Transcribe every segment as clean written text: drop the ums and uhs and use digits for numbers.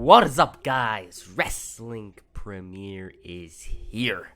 What is up, guys? Wrestling Premiere is here.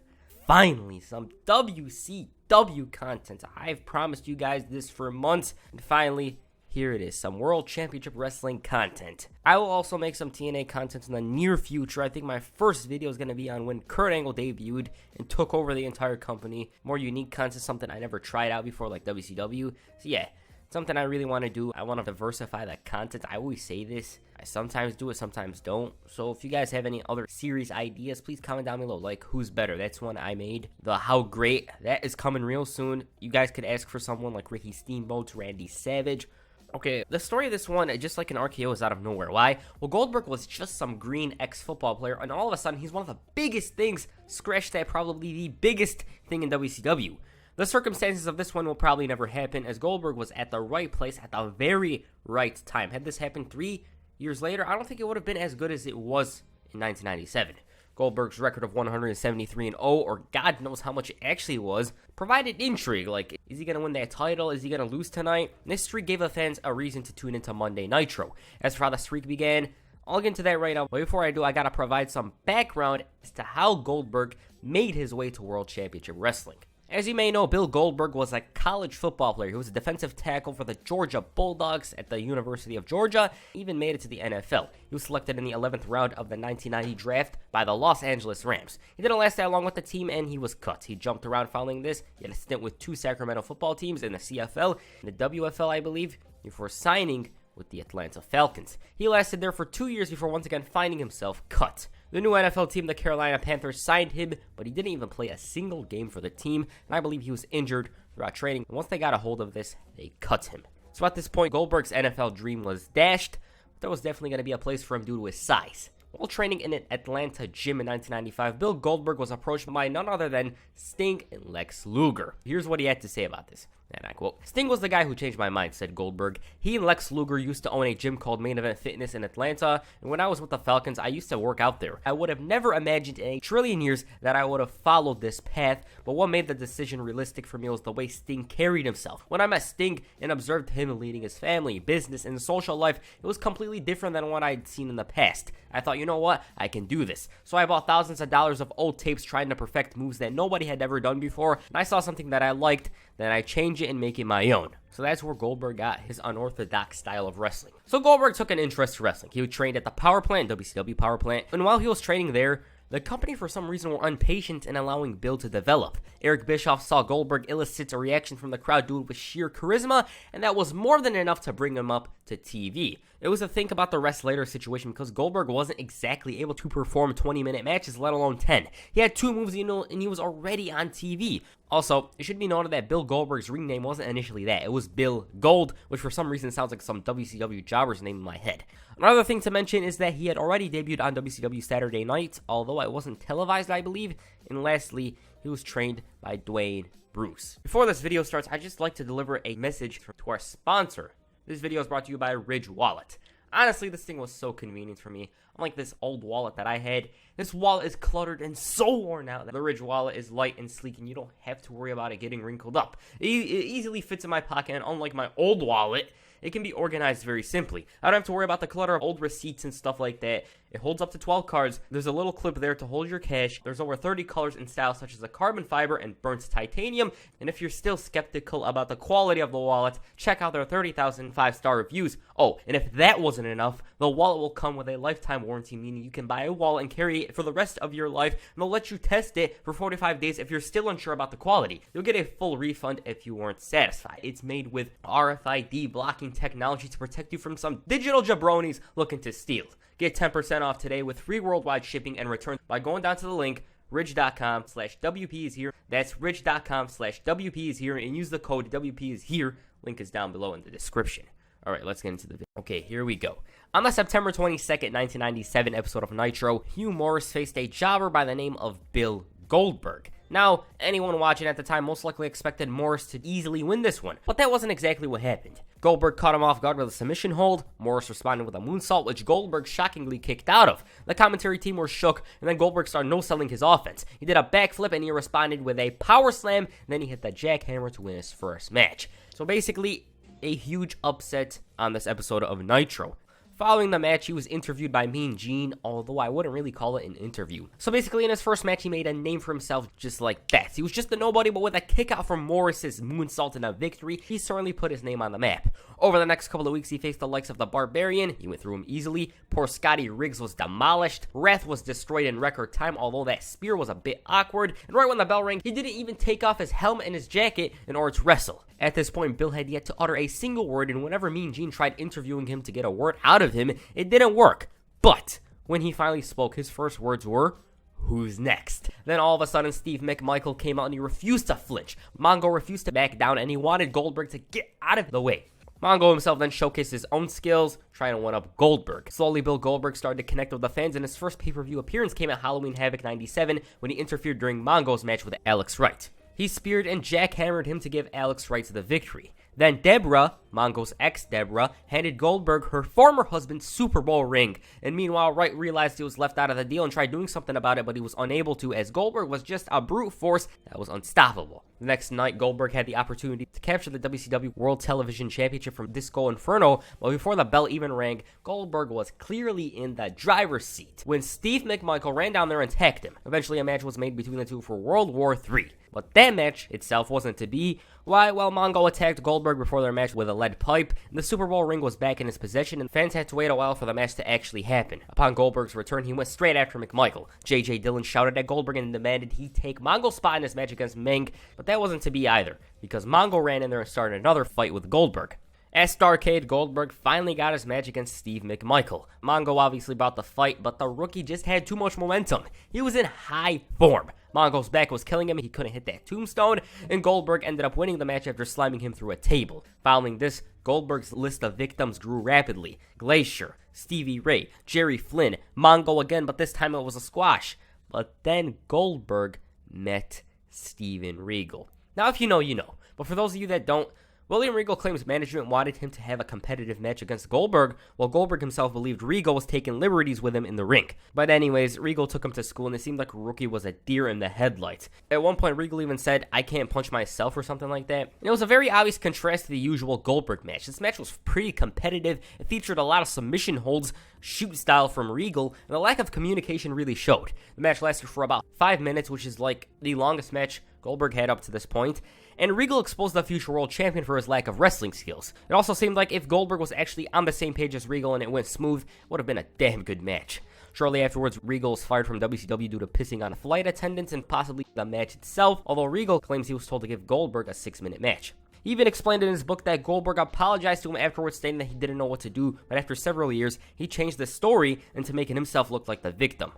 Finally, some WCW content. I've promised you guys this for months, and finally, here it is, some World Championship Wrestling content. I will also make some TNA content in the near future. I think my first video is going to be on when Kurt Angle debuted and took over the entire company. More unique content, something I never tried out before, like WCW. So yeah, something I really want to do. I want to diversify that content. I always say this. I sometimes do it, sometimes don't. So if you guys have any other series ideas, please comment down below. Like, who's better? That's one I made. The How Great, that is coming real soon. You guys could ask for someone like Ricky Steamboat, Randy Savage. Okay, the story of this one, just like an RKO, is out of nowhere. Why? Well, Goldberg was just some green ex-football player, and all of a sudden, he's one of the biggest things, scratch that, probably the biggest thing in WCW. The circumstances of this one will probably never happen, as Goldberg was at the right place at the very right time. Had this happened 3 years later, I don't think it would have been as good as it was in 1997. Goldberg's record of 173-0, or God knows how much it actually was, provided intrigue. Like, is he going to win that title? Is he going to lose tonight? This streak gave the fans a reason to tune into Monday Nitro. As for how the streak began, I'll get into that right now. But before I do, I got to provide some background as to how Goldberg made his way to World Championship Wrestling. As you may know, Bill Goldberg was a college football player. He was a defensive tackle for the Georgia Bulldogs at the University of Georgia. He even made it to the NFL. He was selected in the 11th round of the 1990 draft by the Los Angeles Rams. He didn't last that long with the team, and he was cut. He jumped around following this. He had a stint with 2 Sacramento football teams in the CFL and the WFL, I believe, before signing with the Atlanta Falcons. He lasted there for 2 years before once again finding himself cut. The new NFL team, the Carolina Panthers, signed him, but he didn't even play a single game for the team, and I believe he was injured throughout training. And once they got a hold of this, they cut him. So at this point, Goldberg's NFL dream was dashed, but there was definitely going to be a place for him due to his size. While training in an Atlanta gym in 1995, Bill Goldberg was approached by none other than Sting and Lex Luger. Here's what he had to say about this. And I quote, "Sting was the guy who changed my mind," said Goldberg. "He and Lex Luger used to own a gym called Main Event Fitness in Atlanta, and when I was with the Falcons, I used to work out there. I would have never imagined in a trillion years that I would have followed this path, but what made the decision realistic for me was the way Sting carried himself. When I met Sting and observed him leading his family, business, and social life, it was completely different than what I'd seen in the past. I thought, you know what, I can do this. So I bought thousands of dollars of old tapes trying to perfect moves that nobody had ever done before, and I saw something that I liked, then I changed it and make it my own." So that's where Goldberg got his unorthodox style of wrestling. So Goldberg took an interest in wrestling. He trained at the Power Plant, WCW Power Plant, and while he was training there, the company for some reason were impatient in allowing Bill to develop. Eric Bischoff saw Goldberg elicit a reaction from the crowd due to sheer charisma, and that was more than enough to bring him up to TV. It was a think about the rest later situation because Goldberg wasn't exactly able to perform 20-minute matches, let alone 10. He had 2 moves, and he was already on TV. Also, it should be noted that Bill Goldberg's ring name wasn't initially that. It was Bill Gold, which for some reason sounds like some WCW jobber's name in my head. Another thing to mention is that he had already debuted on WCW Saturday Night, although it wasn't televised, I believe. And lastly, he was trained by Dwayne Bruce. Before this video starts, I'd just like to deliver a message to our sponsor. This video is brought to you by Ridge Wallet. Honestly, this thing was so convenient for me. Unlike this old wallet that I had, this wallet is cluttered and so worn out. The Ridge Wallet is light and sleek, and you don't have to worry about it getting wrinkled up. It easily fits in my pocket, and unlike my old wallet, it can be organized very simply. I don't have to worry about the clutter of old receipts and stuff like that. It holds up to 12 cards. There's a little clip there to hold your cash. There's over 30 colors and styles such as the carbon fiber and burnt titanium. And if you're still skeptical about the quality of the wallet, check out their 30,000 5-star reviews. Oh, and if that wasn't enough, the wallet will come with a lifetime warranty, meaning you can buy a wallet and carry it for the rest of your life, and they'll let you test it for 45 days if you're still unsure about the quality. You'll get a full refund if you weren't satisfied. It's made with RFID blocking technology to protect you from some digital jabronis looking to steal. Get 10% off today with free worldwide shipping and return by going down to the link ridge.com/WP is here. That's ridge.com/WP is here, and use the code WP is here. Link is down below in the description. All right, let's get into the video. Okay, here we go. On the September 22nd, 1997 episode of Nitro, Hugh Morris faced a jobber by the name of Bill Goldberg. Now, anyone watching at the time most likely expected Morris to easily win this one, but that wasn't exactly what happened. Goldberg caught him off guard with a submission hold. Morris responded with a moonsault, which Goldberg shockingly kicked out of. The commentary team were shook, and then Goldberg started no-selling his offense. He did a backflip, and he responded with a power slam, and then he hit the jackhammer to win his first match. So basically, a huge upset on this episode of Nitro. Following the match, he was interviewed by Mean Gene, although I wouldn't really call it an interview. So basically, in his first match, he made a name for himself just like that. He was just a nobody, but with a kick out from Morris's moonsault and a victory, he certainly put his name on the map. Over the next couple of weeks, he faced the likes of the Barbarian. He went through him easily. Poor Scotty Riggs was demolished. Wrath was destroyed in record time, although that spear was a bit awkward. And right when the bell rang, he didn't even take off his helmet and his jacket in order to wrestle. At this point, Bill had yet to utter a single word, and whenever Mean Gene tried interviewing him to get a word out of him, it didn't work. But when he finally spoke, his first words were, "Who's next?" Then all of a sudden, Steve McMichael came out and he refused to flinch. Mongo refused to back down, and he wanted Goldberg to get out of the way. Mongo himself then showcased his own skills, trying to one-up Goldberg. Slowly, Bill Goldberg started to connect with the fans, and his first pay-per-view appearance came at Halloween Havoc 97 when he interfered during Mongo's match with Alex Wright. He speared and jackhammered him to give Alex Wright the victory. Then Deborah, Mongo's ex-Deborah, handed Goldberg her former husband's Super Bowl ring. And meanwhile, Wright realized he was left out of the deal and tried doing something about it, but he was unable to, as Goldberg was just a brute force that was unstoppable. The next night, Goldberg had the opportunity to capture the WCW World Television Championship from Disco Inferno, but before the bell even rang, Goldberg was clearly in the driver's seat when Steve McMichael ran down there and attacked him. Eventually, a match was made between the two for World War III. But that match itself wasn't to be. Why? Well, Mongo attacked Goldberg before their match with a lead pipe, and the Super Bowl ring was back in his possession, and fans had to wait a while for the match to actually happen. Upon Goldberg's return, he went straight after McMichael. J.J. Dillon shouted at Goldberg and demanded he take Mongo's spot in his match against Meng, but that wasn't to be either, because Mongo ran in there and started another fight with Goldberg. At Starrcade, Goldberg finally got his match against Steve McMichael. Mongo obviously brought the fight, but the rookie just had too much momentum. He was in high form. Mongo's back was killing him, he couldn't hit that tombstone, and Goldberg ended up winning the match after slamming him through a table. Following this, Goldberg's list of victims grew rapidly. Glacier, Stevie Ray, Jerry Flynn, Mongo again, but this time it was a squash. But then Goldberg met Steven Regal. Now if you know, you know. But for those of you that don't, William Regal claims management wanted him to have a competitive match against Goldberg, while Goldberg himself believed Regal was taking liberties with him in the ring. But anyways, Regal took him to school, and it seemed like Rookie was a deer in the headlights. At one point, Regal even said, "I can't punch myself," or something like that. And it was a very obvious contrast to the usual Goldberg match. This match was pretty competitive. It featured a lot of submission holds, shoot style from Regal, and the lack of communication really showed. The match lasted for about 5 minutes, which is like the longest match Goldberg had up to this point, and Regal exposed the future world champion for his lack of wrestling skills. It also seemed like if Goldberg was actually on the same page as Regal and it went smooth, it would have been a damn good match. Shortly afterwards, Regal was fired from WCW due to pissing on flight attendants and possibly the match itself, although Regal claims he was told to give Goldberg a 6-minute match. He even explained in his book that Goldberg apologized to him afterwards, stating that he didn't know what to do, but after several years, he changed the story into making himself look like the victim.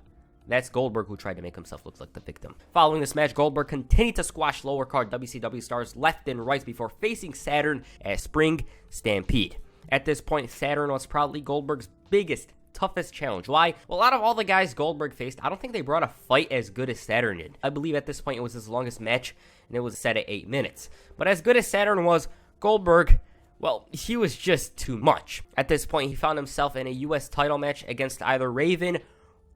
That's Goldberg who tried to make himself look like the victim. Following this match, Goldberg continued to squash lower card WCW stars left and right before facing Saturn at Spring Stampede. At this point, Saturn was probably Goldberg's biggest, toughest challenge. Why? Well, out of all the guys Goldberg faced, I don't think they brought a fight as good as Saturn did. I believe at this point it was his longest match, and it was set at 8 minutes. But as good as Saturn was, Goldberg, well, he was just too much. At this point, he found himself in a U.S. title match against either Raven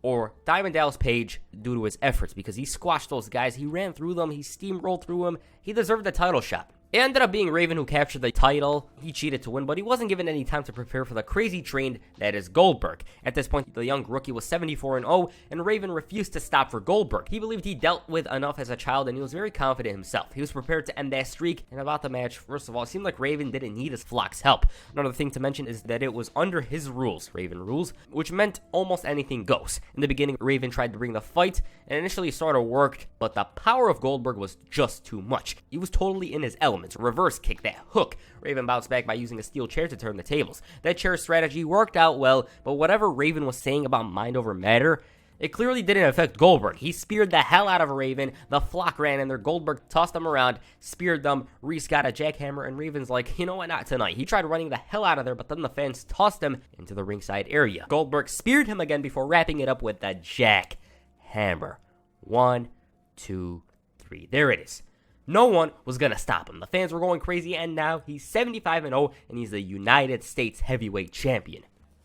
or Diamond Dallas Page due to his efforts, because he squashed those guys, he ran through them, he steamrolled through them, he deserved the title shot. It ended up being Raven who captured the title. He cheated to win, but he wasn't given any time to prepare for the crazy train that is Goldberg. At this point, the young rookie was 74-0, and Raven refused to stop for Goldberg. He believed he dealt with enough as a child, and he was very confident himself. He was prepared to end that streak, and about the match, first of all, it seemed like Raven didn't need his Flock's help. Another thing to mention is that it was under his rules, Raven rules, which meant almost anything goes. In the beginning, Raven tried to bring the fight, and initially sort of worked, but the power of Goldberg was just too much. He was totally in his element. Reverse kick, that hook. Raven bounced back by using a steel chair to turn the tables. That chair strategy worked out well, but whatever Raven was saying about mind over matter, it clearly didn't affect Goldberg. He speared the hell out of Raven, the Flock ran in there, Goldberg tossed them around, speared them, Reese got a jackhammer, and Raven's like, you know what, not tonight. He tried running the hell out of there, but then the fans tossed him into the ringside area. Goldberg speared him again before wrapping it up with the jackhammer. 1, 2, 3. There it is. No one was going to stop him. The fans were going crazy, and now he's 75-0, and he's the United States Heavyweight Champion.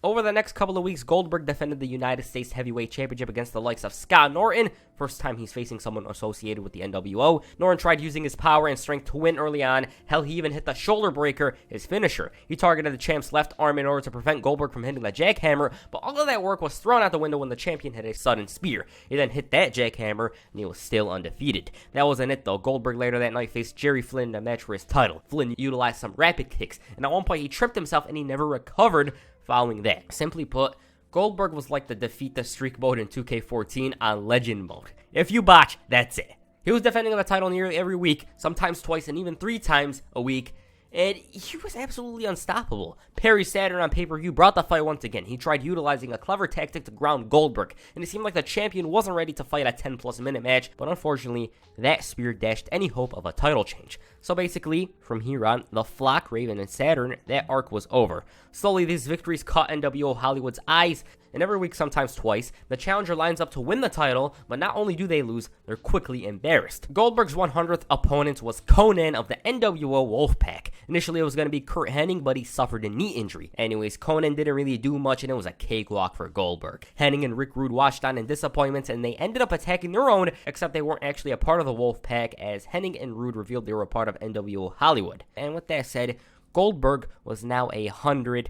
Over the next couple of weeks, Goldberg defended the United States Heavyweight Championship against the likes of Scott Norton. First time he's facing someone associated with the NWO. Norton tried using his power and strength to win early on. Hell, he even hit the shoulder breaker, his finisher. He targeted the champ's left arm in order to prevent Goldberg from hitting the jackhammer, but all of that work was thrown out the window when the champion hit a sudden spear. He then hit that jackhammer, and he was still undefeated. That wasn't it though. Goldberg later that night faced Jerry Flynn in a match for his title. Flynn utilized some rapid kicks, and at one point he tripped himself and he never recovered following that. Simply put, Goldberg was like the defeat the streak mode in 2K14 on legend mode. If you botch, that's it. He was defending the title nearly every week, sometimes twice and even 3 times a week, and he was absolutely unstoppable. Perry Saturn on pay-per-view brought the fight once again. He tried utilizing a clever tactic to ground Goldberg, and it seemed like the champion wasn't ready to fight a 10-plus minute match, but unfortunately, that spear dashed any hope of a title change. So basically, from here on, the Flock, Raven, and Saturn, that arc was over. Slowly, these victories caught NWO Hollywood's eyes, and every week, sometimes twice, the challenger lines up to win the title, but not only do they lose, they're quickly embarrassed. Goldberg's 100th opponent was Conan of the NWO Wolfpack. Initially, it was going to be Curt Hennig, but he suffered a knee injury. Anyways, Conan didn't really do much, and it was a cakewalk for Goldberg. Hennig and Rick Rude watched on in disappointment, and they ended up attacking their own, except they weren't actually a part of the Wolfpack, as Hennig and Rude revealed they were a part of NWO Hollywood. And with that said, Goldberg was now 100-0.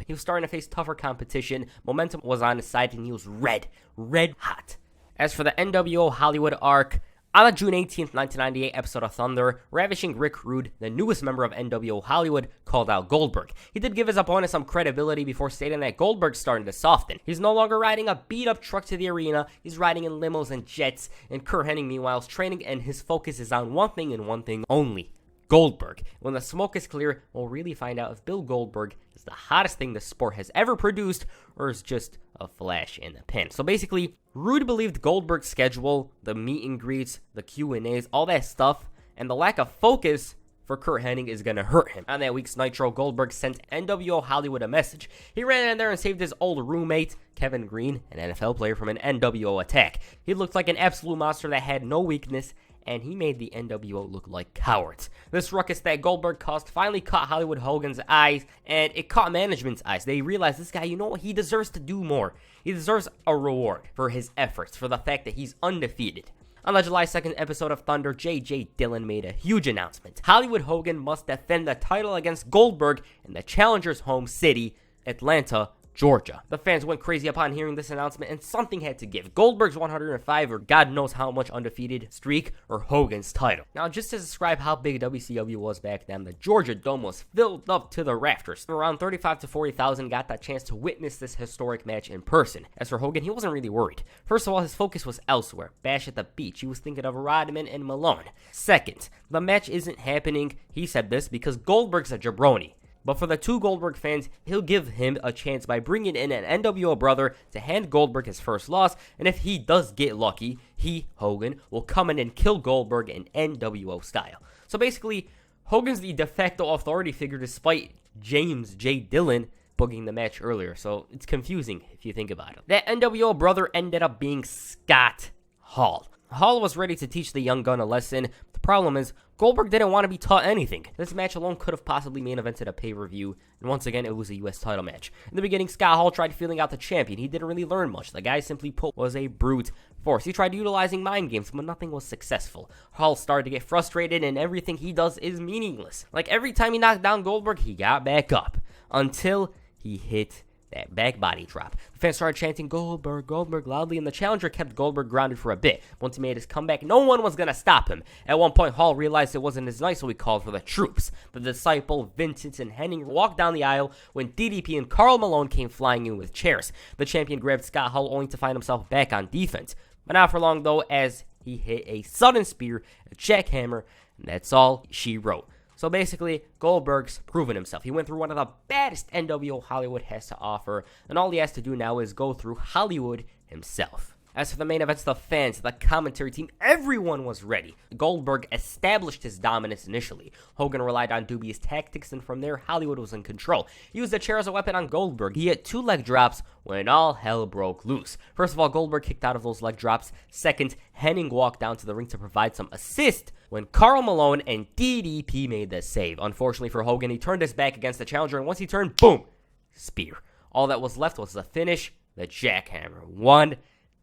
He was starting to face tougher competition. Momentum was on his side, and he was red hot. As for the NWO Hollywood arc, on a June 18th, 1998 episode of Thunder, ravishing Rick Rude, the newest member of NWO Hollywood, called out Goldberg. He did give his opponent some credibility before stating that Goldberg's starting to soften. He's no longer riding a beat-up truck to the arena, he's riding in limos and jets, and Curt Hennig, meanwhile, is training, and his focus is on one thing and one thing only: Goldberg. When the smoke is clear, we'll really find out if Bill Goldberg is the hottest thing the sport has ever produced, or is just a flash in the pan. So basically, Rude believed Goldberg's schedule, the meet and greets, the Q&As, all that stuff, and the lack of focus for Curt Hennig is going to hurt him. On that week's Nitro, Goldberg sent NWO Hollywood a message. He ran in there and saved his old roommate, Kevin Green, an NFL player, from an NWO attack. He looked like an absolute monster that had no weakness, and he made the NWO look like cowards. This ruckus that Goldberg caused finally caught Hollywood Hogan's eyes, and it caught management's eyes. They realized this guy, you know what, he deserves to do more. He deserves a reward for his efforts, for the fact that he's undefeated. On the July 2nd episode of Thunder, J.J. Dillon made a huge announcement. Hollywood Hogan must defend the title against Goldberg in the challenger's home city, Atlanta, Georgia. The fans went crazy upon hearing this announcement, and something had to give. Goldberg's 105, or God knows how much undefeated streak, or Hogan's title. Now, just to describe how big WCW was back then, the Georgia Dome was filled up to the rafters. Around 35 to 40,000 got that chance to witness this historic match in person. As for Hogan, he wasn't really worried. First of all, his focus was elsewhere. Bash at the Beach. He was thinking of Rodman and Malone. Second, the match isn't happening, he said this, because Goldberg's a jabroni. But for the two Goldberg fans, he'll give him a chance by bringing in an NWO brother to hand Goldberg his first loss, and if he does get lucky, he, Hogan, will come in and kill Goldberg in NWO style. So basically, Hogan's the de facto authority figure despite James J. Dillon booking the match earlier, so it's confusing if you think about it. That NWO brother ended up being Scott Hall. Hall was ready to teach the young gun a lesson. The problem is, Goldberg didn't want to be taught anything. This match alone could have possibly main evented a pay-per-view, and once again, it was a U.S. title match. In the beginning, Scott Hall tried feeling out the champion. He didn't really learn much. The guy simply put was a brute force. He tried utilizing mind games, but nothing was successful. Hall started to get frustrated, and everything he does is meaningless. Like every time he knocked down Goldberg, he got back up, until he hit that back body drop. The fans started chanting Goldberg, Goldberg loudly, and the challenger kept Goldberg grounded for a bit. Once he made his comeback, no one was going to stop him. At one point, Hall realized it wasn't as nice, so he called for the troops. The Disciple, Vincent, and Hennig walked down the aisle when DDP and Karl Malone came flying in with chairs. The champion grabbed Scott Hall only to find himself back on defense. But not for long, though, as he hit a sudden spear, a jackhammer, and that's all she wrote. So basically, Goldberg's proven himself. He went through one of the baddest NWO Hollywood has to offer, and all he has to do now is go through Hollywood himself. As for the main events, the fans, the commentary team, everyone was ready. Goldberg established his dominance initially. Hogan relied on dubious tactics, and from there, Hollywood was in control. He used the chair as a weapon on Goldberg. He hit 2 leg drops when all hell broke loose. First of all, Goldberg kicked out of those leg drops. Second, Hennig walked down to the ring to provide some assist when Karl Malone and DDP made the save. Unfortunately for Hogan, he turned his back against the challenger, and once he turned, boom, spear. All that was left was the finish, the jackhammer. 1,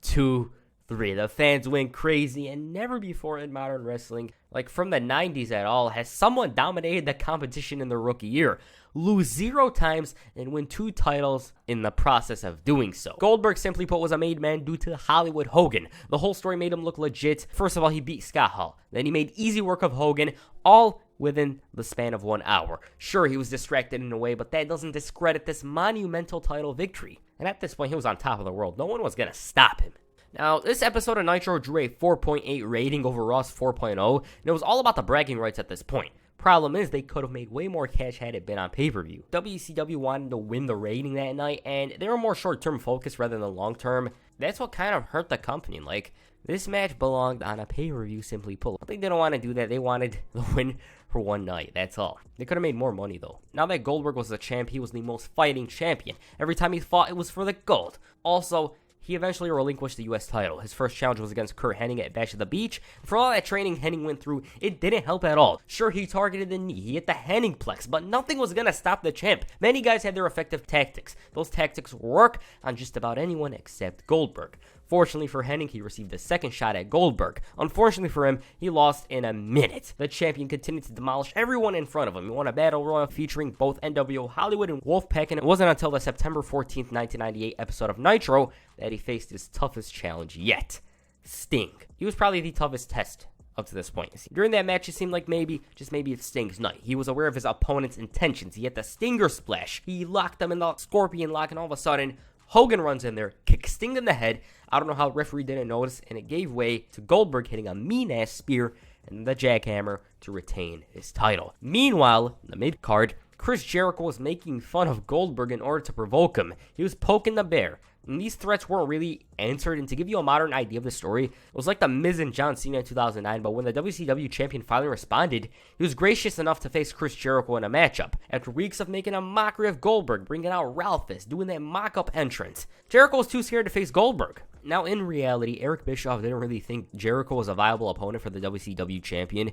2, 3. The fans went crazy, and never before in modern wrestling, like from the 90s at all, has someone dominated the competition in their rookie year, lose 0 times, and win 2 titles in the process of doing so. Goldberg, simply put, was a made man due to Hollywood Hogan. The whole story made him look legit. First of all, he beat Scott Hall. Then he made easy work of Hogan, all within the span of 1 hour. Sure, he was distracted in a way, but that doesn't discredit this monumental title victory. And at this point, he was on top of the world. No one was going to stop him. Now, this episode of Nitro drew a 4.8 rating over Raw's 4.0, and it was all about the bragging rights at this point. Problem is, they could have made way more cash had it been on pay-per-view. WCW wanted to win the rating that night, and they were more short-term focused rather than long-term. That's what kind of hurt the company. Like, this match belonged on a pay-per-view, simply put. But they didn't want to do that. They wanted the win for one night. That's all. They could have made more money, though. Now that Goldberg was the champ, he was the most fighting champion. Every time he fought, it was for the gold. Also, he eventually relinquished the U.S. title. His first challenge was against Kurt Hennig at Bash at the Beach. For all that training Hennig went through, it didn't help at all. Sure, he targeted the knee, he hit the Hennigplex, but nothing was going to stop the champ. Many guys had their effective tactics. Those tactics work on just about anyone except Goldberg. Fortunately for Hennig, he received a second shot at Goldberg. Unfortunately for him, he lost in a minute. The champion continued to demolish everyone in front of him. He won a battle royal featuring both NWO Hollywood and Wolfpack, and it wasn't until the September 14th, 1998 episode of Nitro that he faced his toughest challenge yet, Sting. He was probably the toughest test up to this point. During that match, it seemed like maybe it's Sting's night. He was aware of his opponent's intentions. He hit the Stinger Splash. He locked him in the Scorpion Lock, and all of a sudden, Hogan runs in there, kicks Sting in the head. I don't know how the referee didn't notice, and it gave way to Goldberg hitting a mean-ass spear and the jackhammer to retain his title. Meanwhile, in the mid-card, Chris Jericho was making fun of Goldberg in order to provoke him. He was poking the bear. And these threats weren't really answered, and to give you a modern idea of the story, it was like the Miz and John Cena in 2009, but when the WCW champion finally responded, he was gracious enough to face Chris Jericho in a matchup. After weeks of making a mockery of Goldberg, bringing out Ralphus, doing that mock-up entrance, Jericho was too scared to face Goldberg. Now, in reality, Eric Bischoff didn't really think Jericho was a viable opponent for the WCW champion,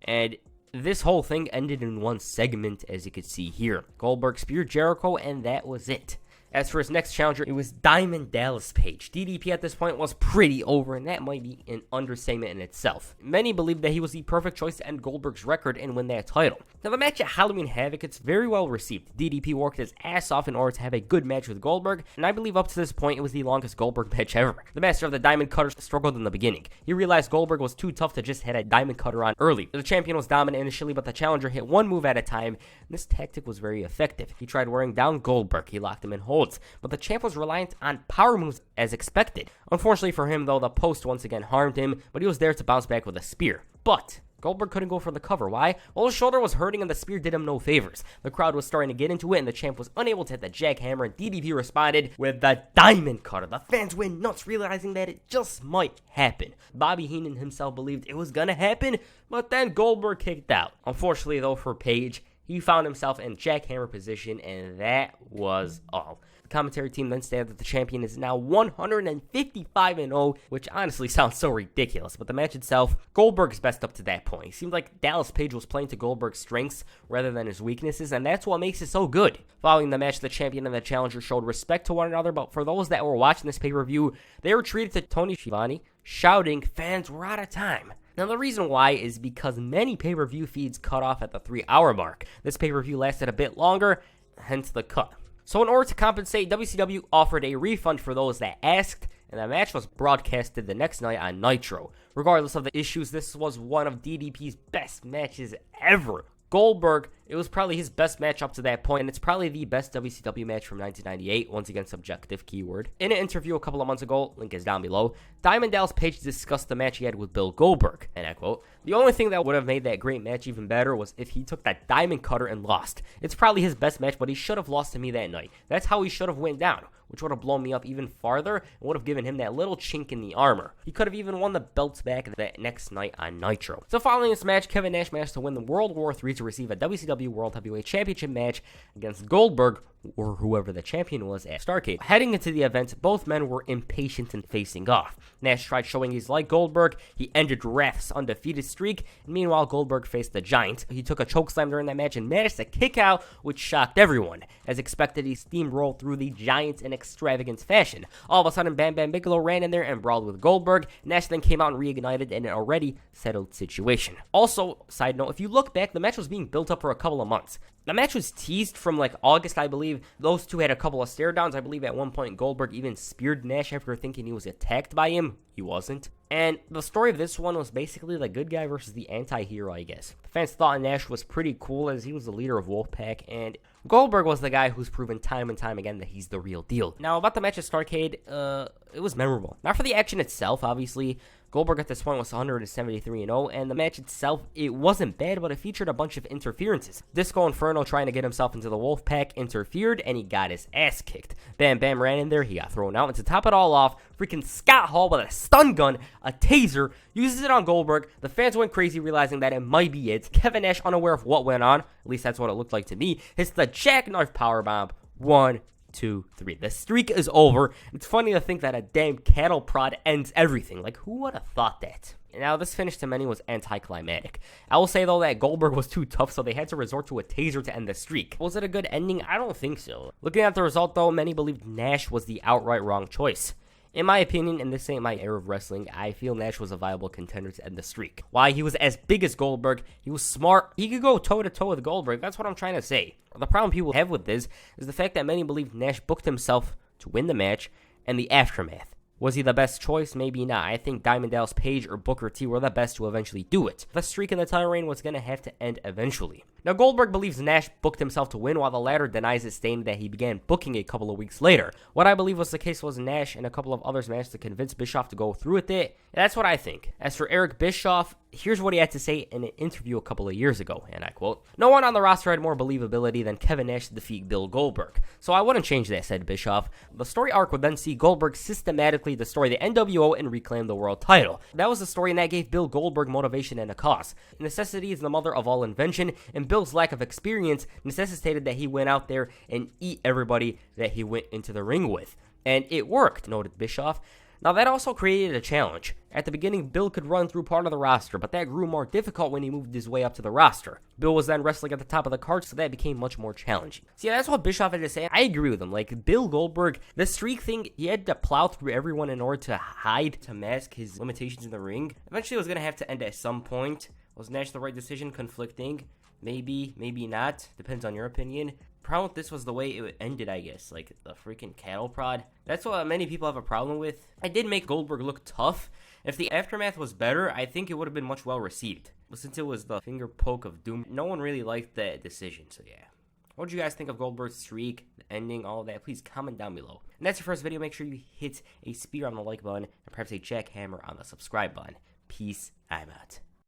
and this whole thing ended in one segment, as you can see here. Goldberg speared Jericho, and that was it. As for his next challenger, it was Diamond Dallas Page. DDP at this point was pretty over, and that might be an understatement in itself. Many believe that he was the perfect choice to end Goldberg's record and win that title. Now, the match at Halloween Havoc, it's very well received. DDP worked his ass off in order to have a good match with Goldberg, and I believe up to this point, it was the longest Goldberg match ever. The master of the Diamond Cutter struggled in the beginning. He realized Goldberg was too tough to just hit a Diamond Cutter on early. The champion was dominant initially, but the challenger hit one move at a time, and this tactic was very effective. He tried wearing down Goldberg. He locked him in holds, but the champ was reliant on power moves as expected. Unfortunately for him, though, the post once again harmed him, but he was there to bounce back with a spear. But Goldberg couldn't go for the cover. Why? Well, his shoulder was hurting and the spear did him no favors. The crowd was starting to get into it, and the champ was unable to hit the jackhammer, and DDP responded with the Diamond Cutter. The fans went nuts, realizing that it just might happen. Bobby Heenan himself believed it was gonna happen, but then Goldberg kicked out. Unfortunately, though, for Page, he found himself in jackhammer position, and that was all. The commentary team then stated that the champion is now 155-0, which honestly sounds so ridiculous, but the match itself, Goldberg's best up to that point. It seemed like Dallas Page was playing to Goldberg's strengths rather than his weaknesses, and that's what makes it so good. Following the match, the champion and the challenger showed respect to one another, but for those that were watching this pay-per-view, they were treated to Tony Schiavone, shouting, "Fans, we're out of time." Now, the reason why is because many pay-per-view feeds cut off at the 3-hour mark. This pay-per-view lasted a bit longer, hence the cut. So in order to compensate, WCW offered a refund for those that asked, and the match was broadcasted the next night on Nitro. Regardless of the issues, this was one of DDP's best matches ever. Goldberg, it was probably his best match up to that point, and it's probably the best WCW match from 1998, once again, subjective keyword. In an interview a couple of months ago, link is down below, Diamond Dallas Page discussed the match he had with Bill Goldberg, and I quote, "The only thing that would have made that great match even better was if he took that Diamond Cutter and lost. It's probably his best match, but he should have lost to me that night. That's how he should have went down, which would have blown me up even farther and would have given him that little chink in the armor. He could have even won the belts back that next night on Nitro." So following this match, Kevin Nash managed to win the World War III to receive a WCW AEW World Heavyweight Championship match against Goldberg, or whoever the champion was at Starrcade. Heading into the event, both men were impatient and facing off. Nash tried showing he's like Goldberg. He ended Wrath's undefeated streak, and meanwhile Goldberg faced the Giant. He took a chokeslam during that match and managed to kick out, which shocked everyone. As expected, he steamrolled through the Giant in extravagant fashion. All of a sudden, Bam Bam Bigelow ran in there and brawled with Goldberg. Nash then came out and reignited in an already settled situation. Also, side note, if you look back, the match was being built up for a couple of months. The match was teased from like August, I believe. Those two had a couple of stare downs. I believe at one point Goldberg even speared Nash after thinking he was attacked by him. He wasn't. And the story of this one was basically the good guy versus the anti-hero, I guess. The fans thought Nash was pretty cool as he was the leader of Wolfpack, and Goldberg was the guy who's proven time and time again that he's the real deal. Now, about the match at Starrcade, it was memorable. Not for the action itself, obviously. Goldberg at this point was 173-0, and the match itself, it wasn't bad, but it featured a bunch of interferences. Disco Inferno, trying to get himself into the Wolfpack, interfered, and he got his ass kicked. Bam Bam ran in there, he got thrown out, and to top it all off, freaking Scott Hall with a stun gun, a taser, uses it on Goldberg. The fans went crazy, realizing that it might be it. Kevin Nash, unaware of what went on, at least that's what it looked like to me, hits the jackknife powerbomb. 1, 2, 3. The streak is over. It's funny to think that a damn cattle prod ends everything. Like, who would have thought that? Now, this finish to many was anticlimactic. I will say, though, that Goldberg was too tough, so they had to resort to a taser to end the streak. Was it a good ending? I don't think so. Looking at the result, though, many believed Nash was the outright wrong choice. In my opinion, and this ain't my era of wrestling, I feel Nash was a viable contender to end the streak. Why? He was as big as Goldberg. He was smart. He could go toe-to-toe with Goldberg. That's what I'm trying to say. The problem people have with this is the fact that many believe Nash booked himself to win the match and the aftermath. Was he the best choice? Maybe not. I think Diamond Dallas Page or Booker T were the best to eventually do it. The streak in the title reign was going to have to end eventually. Now, Goldberg believes Nash booked himself to win, while the latter denies it, stating that he began booking a couple of weeks later. What I believe was the case was Nash and a couple of others managed to convince Bischoff to go through with it. And that's what I think. As for Eric Bischoff, here's what he had to say in an interview a couple of years ago, and I quote, "No one on the roster had more believability than Kevin Nash to defeat Bill Goldberg. So I wouldn't change that," said Bischoff. The story arc would then see Goldberg systematically destroy the NWO and reclaim the world title. That was the story, and that gave Bill Goldberg motivation and a cause. Necessity is the mother of all invention, and Bill's lack of experience necessitated that he went out there and eat everybody that he went into the ring with. And it worked, noted Bischoff. Now, that also created a challenge. At the beginning, Bill could run through part of the roster, but that grew more difficult when he moved his way up to the roster. Bill was then wrestling at the top of the card, so that became much more challenging. See, that's what Bischoff had to say. I agree with him. Like, Bill Goldberg, the streak thing, he had to plow through everyone in order to hide, to mask his limitations in the ring. Eventually, it was going to have to end at some point. Was Nash the right decision? Conflicting. Maybe, maybe not. Depends on your opinion. Problem with this was the way it ended, I guess. Like, the freaking cattle prod. That's what many people have a problem with. I did make Goldberg look tough. If the aftermath was better, I think it would have been much well received. But since it was the finger poke of doom, no one really liked that decision, so yeah. What did you guys think of Goldberg's streak, the ending, all of that? Please comment down below. And that's your first video. Make sure you hit a spear on the like button and perhaps a jackhammer on the subscribe button. Peace. I'm out.